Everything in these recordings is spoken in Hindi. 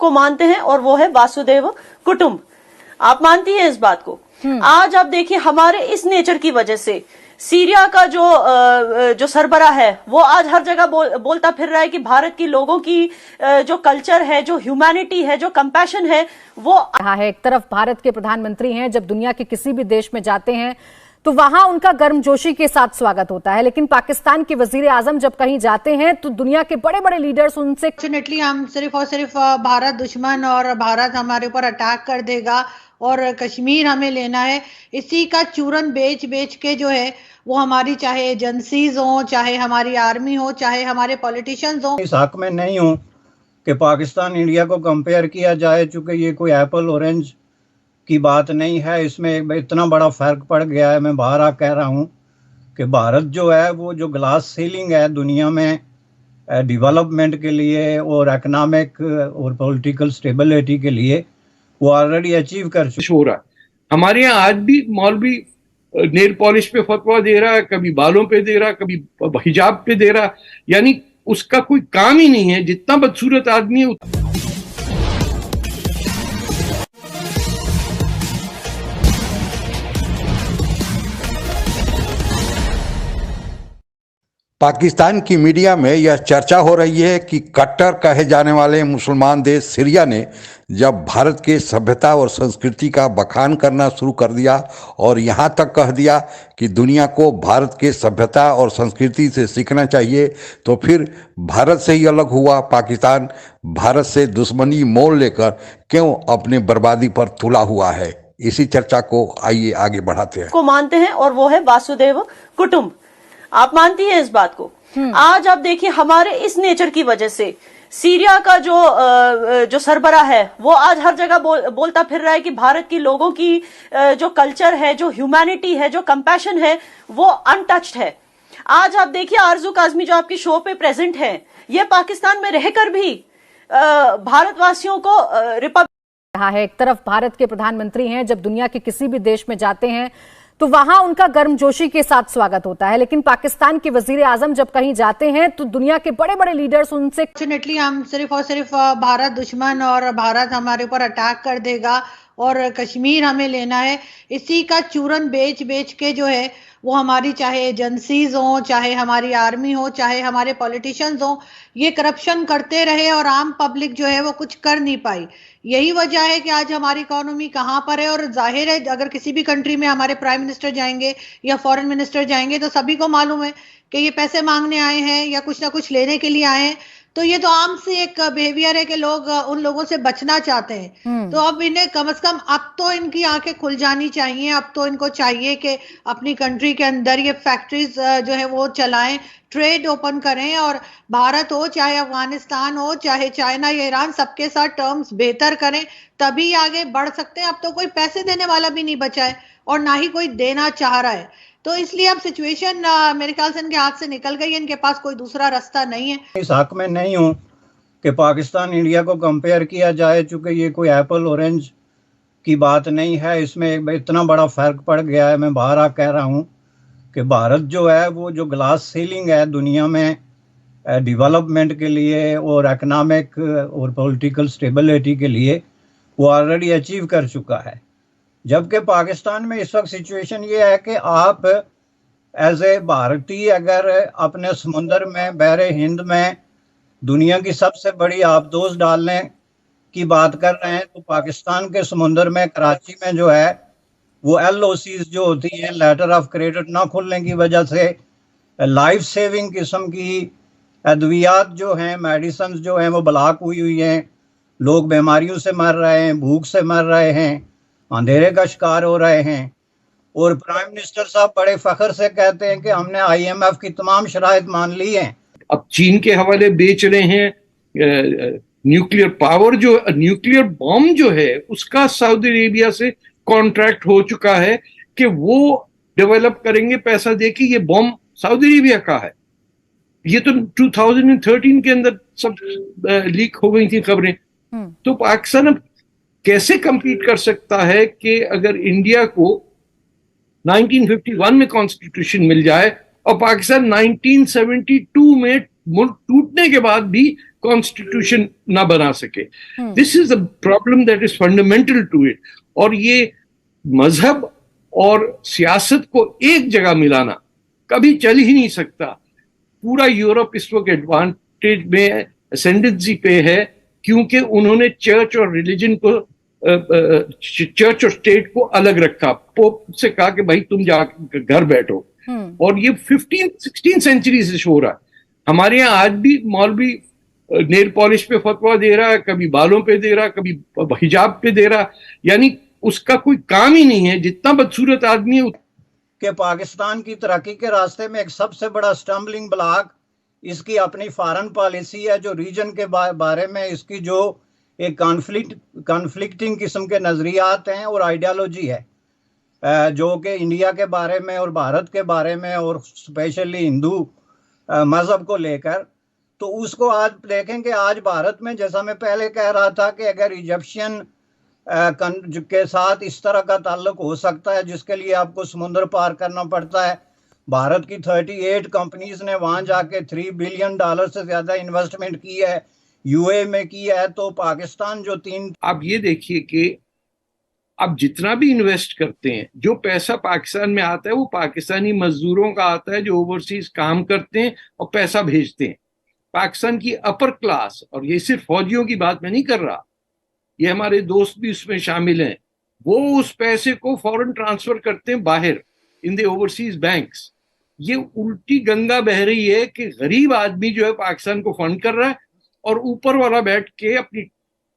को मानते हैं और वो है वासुदेव कुटुंब। आप मानती हैं इस बात को? आज आप देखिए हमारे इस नेचर की वजह से सीरिया का जो सरबराह है वो आज हर जगह बोलता फिर रहा है कि भारत के लोगों की जो कल्चर है, जो ह्यूमैनिटी है, जो कंपैशन है वो है। एक तरफ भारत के प्रधानमंत्री हैं, जब दुनिया के किसी भी देश में जाते हैं तो वहां उनका गर्मजोशी के साथ स्वागत होता है, लेकिन पाकिस्तान के वजीर आजम जब कहीं जाते हैं तो दुनिया के बड़े बड़े लीडर्स उनसे फॉर्चुनेटली हम सिर्फ और सिर्फ भारत दुश्मन और भारत हमारे ऊपर अटैक कर देगा और कश्मीर हमें लेना है, इसी का चूरन बेच बेच के जो है वो हमारी चाहे एजेंसीज हो, चाहे हमारी आर्मी हो, चाहे हमारे पॉलिटिशियंस हो। इस हक में नहीं हूँ कि पाकिस्तान इंडिया को कंपेयर किया जाए, चूंकि ये कोई एप्पल ऑरेंज की बात नहीं है। इसमें इतना बड़ा फर्क पड़ गया है। मैं बार कह रहा हूँ कि भारत जो है वो जो ग्लास सीलिंग है दुनिया में डेवलपमेंट के लिए और इकोनॉमिक और पॉलिटिकल स्टेबिलिटी के लिए वो ऑलरेडी अचीव कर चुका हो रहा है। हमारे यहाँ आज भी मौलवी नेल पॉलिश पे फतवा दे रहा है, कभी बालों पे दे रहा है, कभी हिजाब पे दे रहा है, यानी उसका कोई काम ही नहीं है। जितना बदसूरत आदमी है पाकिस्तान की मीडिया में यह चर्चा हो रही है कि कट्टर कहे जाने वाले मुसलमान देश सीरिया ने जब भारत के सभ्यता और संस्कृति का बखान करना शुरू कर दिया और यहाँ तक कह दिया कि दुनिया को भारत के सभ्यता और संस्कृति से सीखना चाहिए, तो फिर भारत से ही अलग हुआ पाकिस्तान भारत से दुश्मनी मोल लेकर क्यों अपनी बर्बादी पर तुला हुआ है। इसी चर्चा को आइए आगे बढ़ाते हैं। को मानते हैं और वो है वासुदेव कुटुंब। आप मानती हैं इस बात को? आज आप देखिए हमारे इस नेचर की वजह से सीरिया का जो सरबराह है वो आज हर जगह बोलता फिर रहा है कि भारत के लोगों की जो कल्चर है, जो ह्यूमैनिटी है, जो कंपैशन है वो अनटच्ड है। आज आप देखिए आरजू काज़मी जो आपकी शो पे प्रेजेंट है, ये पाकिस्तान में रहकर भी भारतवासियों को रिपब्लिक है। एक तरफ भारत के प्रधानमंत्री हैं, जब दुनिया के किसी भी देश में जाते हैं तो वहां उनका गर्मजोशी के साथ स्वागत होता है, लेकिन पाकिस्तान के वजीर आजम जब कहीं जाते हैं तो दुनिया के बड़े बड़े लीडर्स उनसे फॉर्चुनेटली हम सिर्फ और सिर्फ भारत दुश्मन और भारत हमारे ऊपर अटैक कर देगा और कश्मीर हमें लेना है, इसी का चूरन बेच बेच के जो है वो हमारी चाहे एजेंसीज हो, चाहे हमारी आर्मी हो, चाहे हमारे पॉलिटिशियंस हो, ये करप्शन करते रहे और आम पब्लिक जो है वो कुछ कर नहीं पाई। यही वजह है कि आज हमारी इकोनॉमी कहाँ पर है। और जाहिर है अगर किसी भी कंट्री में हमारे प्राइम मिनिस्टर जाएंगे या फॉरेन मिनिस्टर जाएंगे तो सभी को मालूम है कि ये पैसे मांगने आए हैं या कुछ ना कुछ लेने के लिए आए हैं। तो ये तो आम से एक बिहेवियर है कि लोग उन लोगों से बचना चाहते हैं। तो अब इन्हें कम से कम अब तो इनकी आंखें खुल जानी चाहिए। अब तो इनको चाहिए कि अपनी कंट्री के अंदर ये फैक्ट्रीज जो है वो चलाएं, ट्रेड ओपन करें और भारत हो चाहे अफगानिस्तान हो चाहे चाइना या ईरान, सबके साथ टर्म्स बेहतर करें, तभी आगे बढ़ सकते हैं। अब तो कोई पैसे देने वाला भी नहीं बचा है और ना ही कोई देना चाह रहा है। तो इसलिए अब सिचुएशन मेरे ख्याल से इनके हाथ से निकल गई है, इनके पास कोई दूसरा रास्ता नहीं है। इस हक में नहीं हूँ कि पाकिस्तान इंडिया को कंपेयर किया जाए, चूंकि ये कोई एप्पल ऑरेंज की बात नहीं है। इसमें इतना बड़ा फर्क पड़ गया है। मैं बार कह रहा हूँ कि भारत जो है वो जो ग्लास सीलिंग है दुनिया में डेवलपमेंट के लिए और इकोनॉमिक और पॉलिटिकल स्टेबिलिटी के लिए वो ऑलरेडी अचीव कर चुका है। जबकि पाकिस्तान में इस वक्त सिचुएशन ये है कि आप एज ए भारतीय अगर अपने समुंदर में, बहरे हिंद में दुनिया की सबसे बड़ी आबदोज डालने की बात कर रहे हैं, तो पाकिस्तान के समुंदर में कराची में जो है वो LOCs जो होती हैं, लेटर ऑफ क्रेडिट ना खुलने की वजह से लाइफ सेविंग किस्म की अद्वियात जो हैं, मेडिसिन जो हैं वो ब्लॉक हुई हैं। लोग बीमारियों से मर रहे हैं, भूख से मर रहे हैं, अंधेरे का शिकार हो रहे हैं। और प्राइम मिनिस्टर साहब बड़े फख्र से कहते हैं कि हमने IMF की तमाम शराइत मान ली हैं। अब चीन के हवाले बेच रहे हैं न्यूक्लियर पावर, जो न्यूक्लियर बॉम्ब जो है उसका सऊदी अरेबिया से कॉन्ट्रैक्ट हो चुका है कि वो डेवलप करेंगे पैसा देके। ये बॉम्ब सऊदी अरेबिया का है। ये तो 2013 के अंदर सब लीक हो गई थी खबरें। तो पाकिस्तान अब कैसे compete कर सकता है कि अगर इंडिया को 1951 में कॉन्स्टिट्यूशन मिल जाए और पाकिस्तान 1972 में मुल्क टूटने के बाद भी कॉन्स्टिट्यूशन ना बना सके। This is the problem that is fundamental to it. और ये मजहब और सियासत को एक जगह मिलाना कभी चल ही नहीं सकता। पूरा यूरोप इस वक्त एडवांटेज में, असेंडेंसी पे है, क्योंकि उन्होंने चर्च और रिलीजन को, चर्च और स्टेट को अलग रखा। पोप से कहा कि भाई तुम जा घर बैठो। और ये 15-16 सेंचुरी से हो रहा है। हमारे यहाँ आज भी मौलवी नेल पॉलिश पे फतवा दे रहा है, कभी बालों पे दे रहा, कभी हिजाब पे दे रहा, यानी उसका कोई काम ही नहीं है। जितना बदसूरत आदमी है कि पाकिस्तान की तरक्की के रास्ते में एक सबसे बड़ा स्टम्बलिंग ब्लॉक इसकी अपनी फॉरेन पॉलिसी है, जो रीजन के बारे में इसकी जो एक कॉन्फ्लिक्टिंग किस्म के नज़रियात हैं और आइडियालॉजी है, जो कि इंडिया के बारे में और भारत के बारे में और स्पेशली हिंदू मज़हब को लेकर। तो उसको आज देखेंगे, आज भारत में, जैसा मैं पहले कह रहा था कि अगर इजिप्शियन के साथ इस तरह का ताल्लुक हो सकता है जिसके लिए आपको समुद्र पार करना पड़ता है। भारत की 38 कंपनीज ने वहां जाके $3 बिलियन से ज्यादा इन्वेस्टमेंट की है, यूए में की है। तो पाकिस्तान जो आप ये देखिए कि अब जितना भी इन्वेस्ट करते हैं, जो पैसा पाकिस्तान में आता है वो पाकिस्तानी मजदूरों का आता है जो ओवरसीज काम करते हैं और पैसा भेजते हैं। पाकिस्तान की अपर क्लास, और ये सिर्फ फौजियों की बात मैं नहीं कर रहा, ये हमारे दोस्त भी उसमें शामिल हैं, वो उस पैसे को फौरन ट्रांसफर करते हैं बाहर इन द ओवरसीज बैंक्स। ये उल्टी गंगा बह रही है कि गरीब आदमी जो है पाकिस्तान को फंड कर रहा है और ऊपर वाला बैठ के अपनी,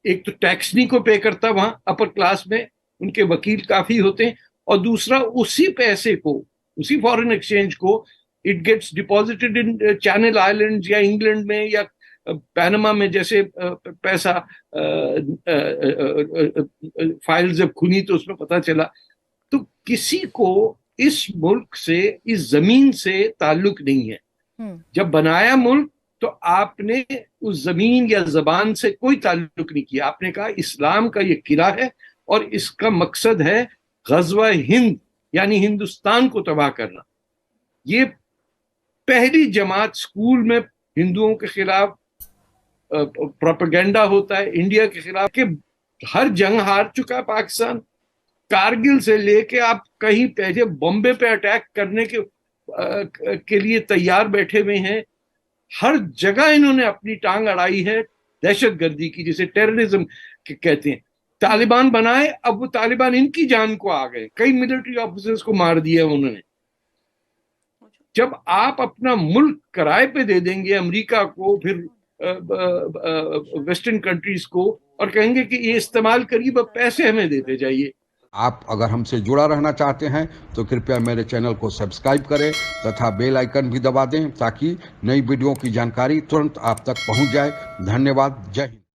एक तो टैक्स नहीं को पे करता वहां अपर क्लास में, उनके वकील काफी होते हैं, और दूसरा उसी पैसे को, उसी फॉरेन एक्सचेंज को it gets deposited in Channel Islands या इंग्लैंड में या पैनामा में। जैसे पैसा फाइल जब खुली तो उसमें पता चला। तो किसी को इस मुल्क से, इस जमीन से ताल्लुक नहीं है। जब बनाया मुल्क तो आपने उस जमीन या जबान से कोई ताल्लुक नहीं किया। आपने कहा इस्लाम का ये किला है और इसका मकसद है गज़वा हिंद, यानी हिंदुस्तान को तबाह करना। ये पहली जमात स्कूल में हिंदुओं के खिलाफ प्रोपेगेंडा होता है, इंडिया के खिलाफ, कि हर जंग हार चुका है पाकिस्तान। कारगिल से लेके आप कहीं पहले बॉम्बे पे अटैक करने के लिए तैयार बैठे हुए हैं। हर जगह इन्होंने अपनी टांग अड़ाई है दहशतगर्दी की, जिसे टेररिज्म कहते हैं। तालिबान बनाए, अब वो तालिबान इनकी जान को आ गए, कई मिलिट्री ऑफिसर्स को मार दिया उन्होंने। जब आप अपना मुल्क किराए पे दे देंगे अमेरिका को, फिर वेस्टर्न कंट्रीज को, और कहेंगे कि ये इस्तेमाल करिए, बस पैसे हमें देते जाइए। आप अगर हमसे जुड़ा रहना चाहते हैं तो कृपया मेरे चैनल को सब्सक्राइब करें तथा बेल आइकन भी दबा दें ताकि नई वीडियो की जानकारी तुरंत आप तक पहुंच जाए। धन्यवाद। जय हिंद।